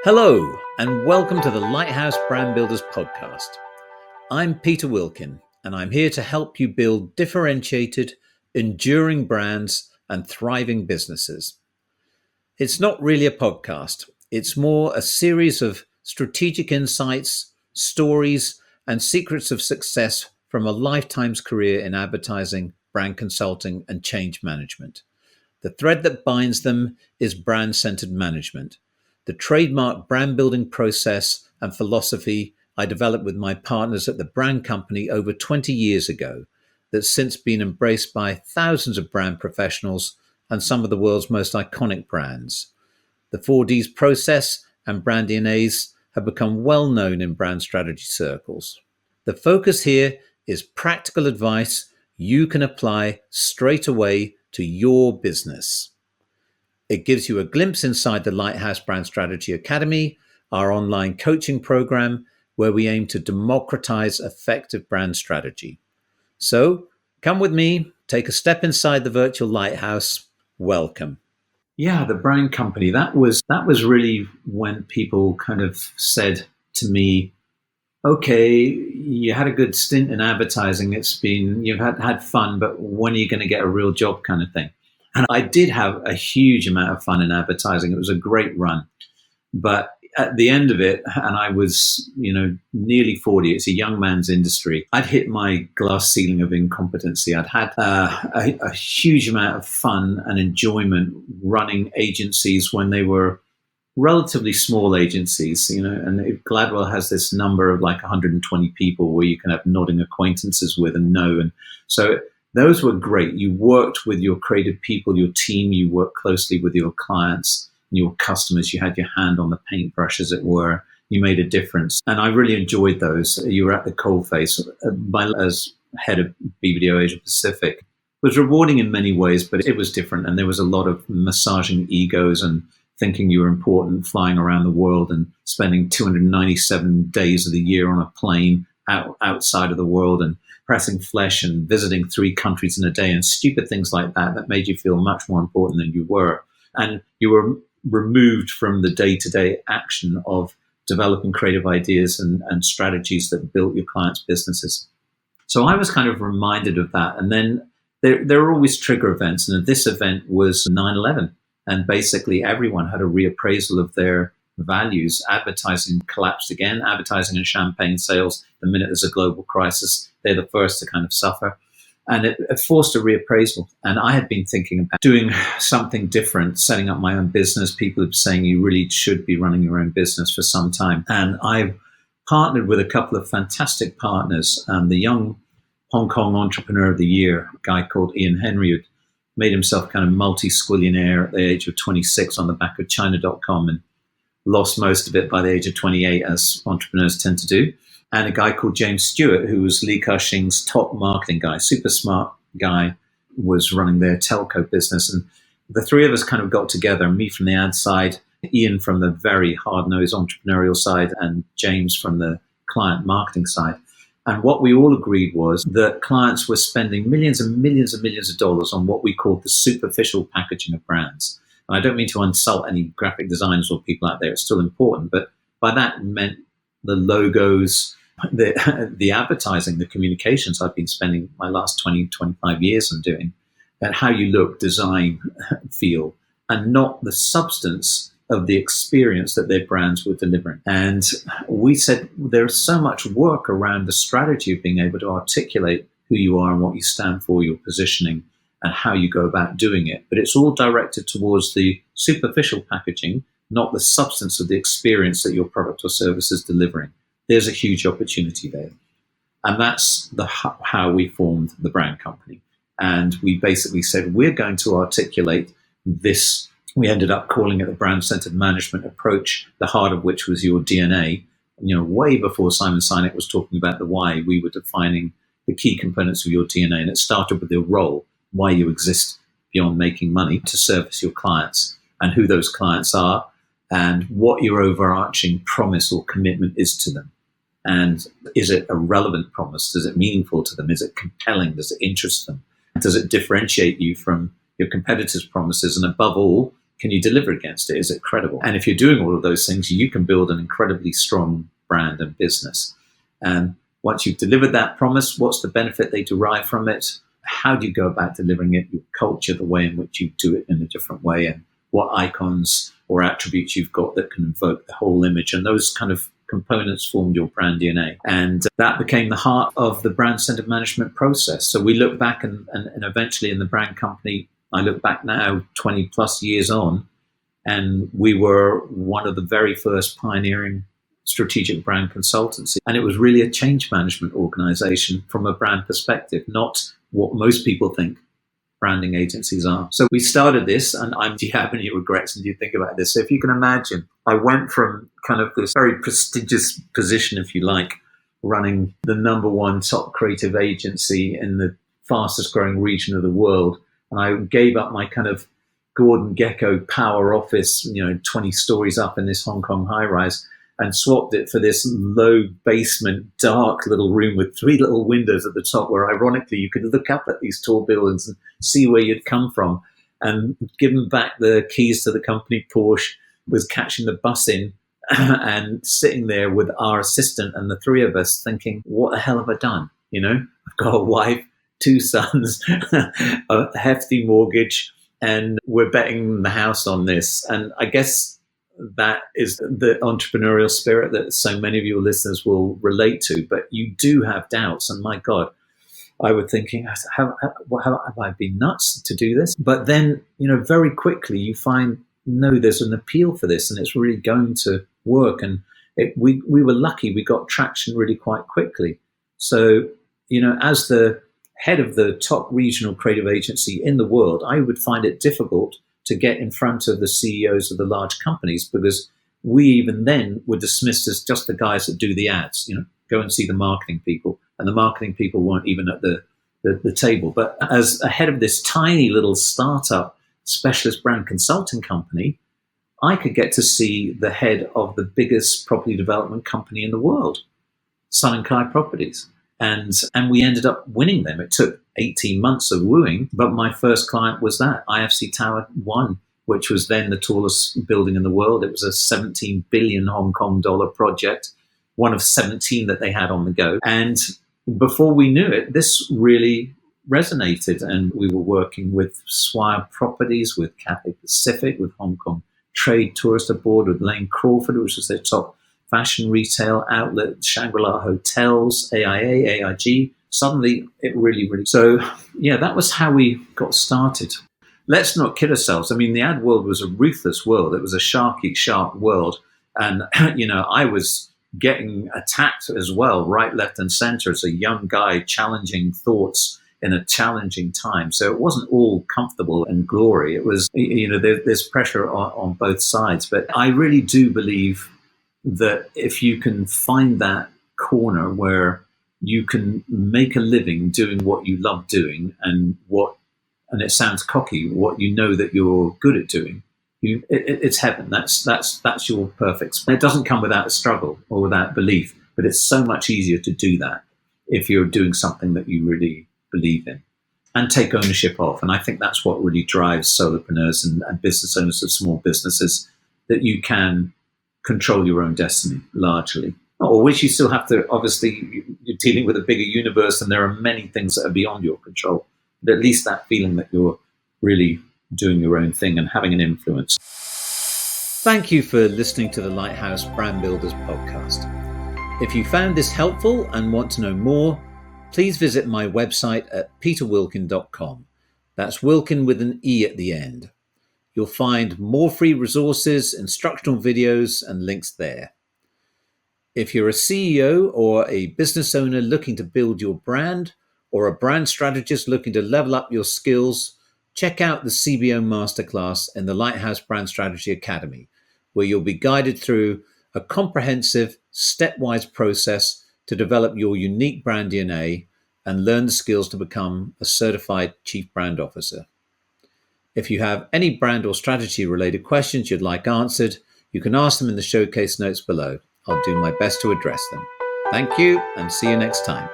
Hello, and welcome to the Lighthouse Brand Builders podcast. I'm Peter Wilkin, and I'm here to help you build differentiated, enduring brands and thriving businesses. It's not really a podcast. It's more a series of strategic insights, stories, and secrets of success from a lifetime's career in advertising, brand consulting, and change management. The thread that binds them is brand-centered management, the trademark brand building process and philosophy I developed with my partners at the brand company over 20 years ago, that's since been embraced by thousands of brand professionals and some of the world's most iconic brands. The 4Ds process and brand DNAs have become well known in brand strategy circles. The focus here is practical advice you can apply straight away to your business. It gives you a glimpse inside the Lighthouse Brand Strategy Academy, our online coaching program, where we aim to democratize effective brand strategy. So come with me, take a step inside the virtual lighthouse. Welcome. Yeah, the brand company, that was really when people kind of said to me, okay, you had a good stint in advertising. You've had fun, but when are you going to get a real job kind of thing? And I did have a huge amount of fun in advertising. It was a great run. But at the end of it, and I was, nearly 40, it's a young man's industry. I'd hit my glass ceiling of incompetency. I'd had a huge amount of fun and enjoyment running agencies when they were relatively small agencies, and Gladwell has this number of like 120 people where you can have nodding acquaintances with and know. And so those were great. You worked with your creative people, your team, you worked closely with your clients, your customers. You had your hand on the paintbrush, as it were. You made a difference. And I really enjoyed those. You were at the coalface. As head of BBDO Asia Pacific, it was rewarding in many ways, but it was different. And there was a lot of massaging egos and thinking you were important, flying around the world and spending 297 days of the year on a plane outside of the world and pressing flesh and visiting 3 countries in a day and stupid things like that made you feel much more important than you were. And you were removed from the day-to-day action of developing creative ideas and strategies that built your clients' businesses. So I was kind of reminded of that. And then there are always trigger events. And this event was 9/11. And basically everyone had a reappraisal of their values. Advertising collapsed again. Advertising and champagne sales, the minute there's a global crisis, they're the first to kind of suffer. And it forced a reappraisal. And I had been thinking about doing something different, setting up my own business. People have been saying you really should be running your own business for some time. And I've partnered with a couple of fantastic partners. The young Hong Kong Entrepreneur of the Year, a guy called Ian Henry, who made himself kind of multi-squillionaire at the age of 26 on the back of China.com and lost most of it by the age of 28, as entrepreneurs tend to do. And a guy called James Stewart, who was Li Ka-shing's top marketing guy, super smart guy, was running their telco business. And the three of us kind of got together, me from the ad side, Ian from the very hard-nosed entrepreneurial side, and James from the client marketing side. And what we all agreed was that clients were spending millions and millions and millions of dollars on what we called the superficial packaging of brands. And I don't mean to insult any graphic designers or people out there. It's still important. But by that meant the logos, the advertising, the communications I've been spending my last 20, 25 years on doing, and how you look, design, feel, and not the substance of the experience that their brands were delivering. And we said there's so much work around the strategy of being able to articulate who you are and what you stand for, your positioning, and how you go about doing it. But it's all directed towards the superficial packaging, not the substance of the experience that your product or service is delivering. There's a huge opportunity there. And that's how we formed the brand company. And we basically said, we're going to articulate this. We ended up calling it the brand-centered management approach, the heart of which was your DNA. Way before Simon Sinek was talking about the why, we were defining the key components of your DNA. And it started with your role, why you exist beyond making money to service your clients, and who those clients are, and what your overarching promise or commitment is to them. And is it a relevant promise? Is it meaningful to them? Is it compelling? Does it interest them? Does it differentiate you from your competitors' promises? And above all, can you deliver against it? Is it credible? And if you're doing all of those things, you can build an incredibly strong brand and business. And once you've delivered that promise, what's the benefit they derive from it? How do you go about delivering it? Your culture, the way in which you do it in a different way, and what icons or attributes you've got that can invoke the whole image. And those kind of components formed your brand DNA. And that became the heart of the brand-centered management process. So we look back and eventually in the brand company, I look back now 20 plus years on, and we were one of the very first pioneering strategic brand consultancy. And it was really a change management organization from a brand perspective, not what most people think branding agencies are. So we started this, and do you have any regrets and do you think about this? So if you can imagine, I went from kind of this very prestigious position, if you like, running the number one top creative agency in the fastest growing region of the world. And I gave up my kind of Gordon Gekko power office, 20 stories up in this Hong Kong high rise, and swapped it for this low basement, dark little room with 3 little windows at the top where ironically you could look up at these tall buildings and see where you'd come from, and given back the keys to the company Porsche, was catching the bus in and sitting there with our assistant and the 3 of us thinking, what the hell have I done? I've got a wife, 2 sons, a hefty mortgage, and we're betting the house on this. And I guess that is the entrepreneurial spirit that so many of your listeners will relate to. But you do have doubts. And my God, I was thinking, have I been nuts to do this? But then, very quickly you find, no, there's an appeal for this and it's really going to work. And we were lucky. We got traction really quite quickly. So, as the head of the top regional creative agency in the world, I would find it difficult to get in front of the CEOs of the large companies, because we even then were dismissed as just the guys that do the ads, go and see the marketing people. And the marketing people weren't even at the table. But as a head of this tiny little startup specialist brand consulting company, I could get to see the head of the biggest property development company in the world, Sun & Kai Properties. And we ended up winning them. It took 18 months of wooing, but my first client was that, IFC Tower 1, which was then the tallest building in the world. It was a 17 billion Hong Kong dollar project, one of 17 that they had on the go. And before we knew it, this really resonated. And we were working with Swire Properties, with Cathay Pacific, with Hong Kong Trade Tourist Board, with Lane Crawford, which was their top fashion retail outlet, Shangri-La Hotels, AIA, AIG. Suddenly it really. So yeah, that was how we got started. Let's not kid ourselves. I mean, the ad world was a ruthless world. It was a shark eat shark world. And, I was getting attacked as well, right, left and center as a young guy challenging thoughts in a challenging time. So it wasn't all comfortable and glory. It was, there's pressure on both sides. But I really do believe that if you can find that corner where you can make a living doing what you love doing and it sounds cocky, what you know that you're good at doing, it's heaven. That's your perfect. It doesn't come without a struggle or without belief, but it's so much easier to do that if you're doing something that you really believe in and take ownership of. And I think that's what really drives solopreneurs and business owners of small businesses, that you can control your own destiny largely. Or which you still have to, obviously, you're dealing with a bigger universe and there are many things that are beyond your control. But at least that feeling that you're really doing your own thing and having an influence. Thank you for listening to the Lighthouse Brand Builders podcast. If you found this helpful and want to know more, please visit my website at peterwilkin.com. That's Wilkin with an E at the end. You'll find more free resources, instructional videos, and links there. If you're a CEO or a business owner looking to build your brand, or a brand strategist looking to level up your skills, check out the CBO Masterclass in the Lighthouse Brand Strategy Academy, where you'll be guided through a comprehensive, stepwise process to develop your unique brand DNA and learn the skills to become a certified Chief Brand Officer. If you have any brand or strategy related questions you'd like answered, you can ask them in the showcase notes below. I'll do my best to address them. Thank you and see you next time.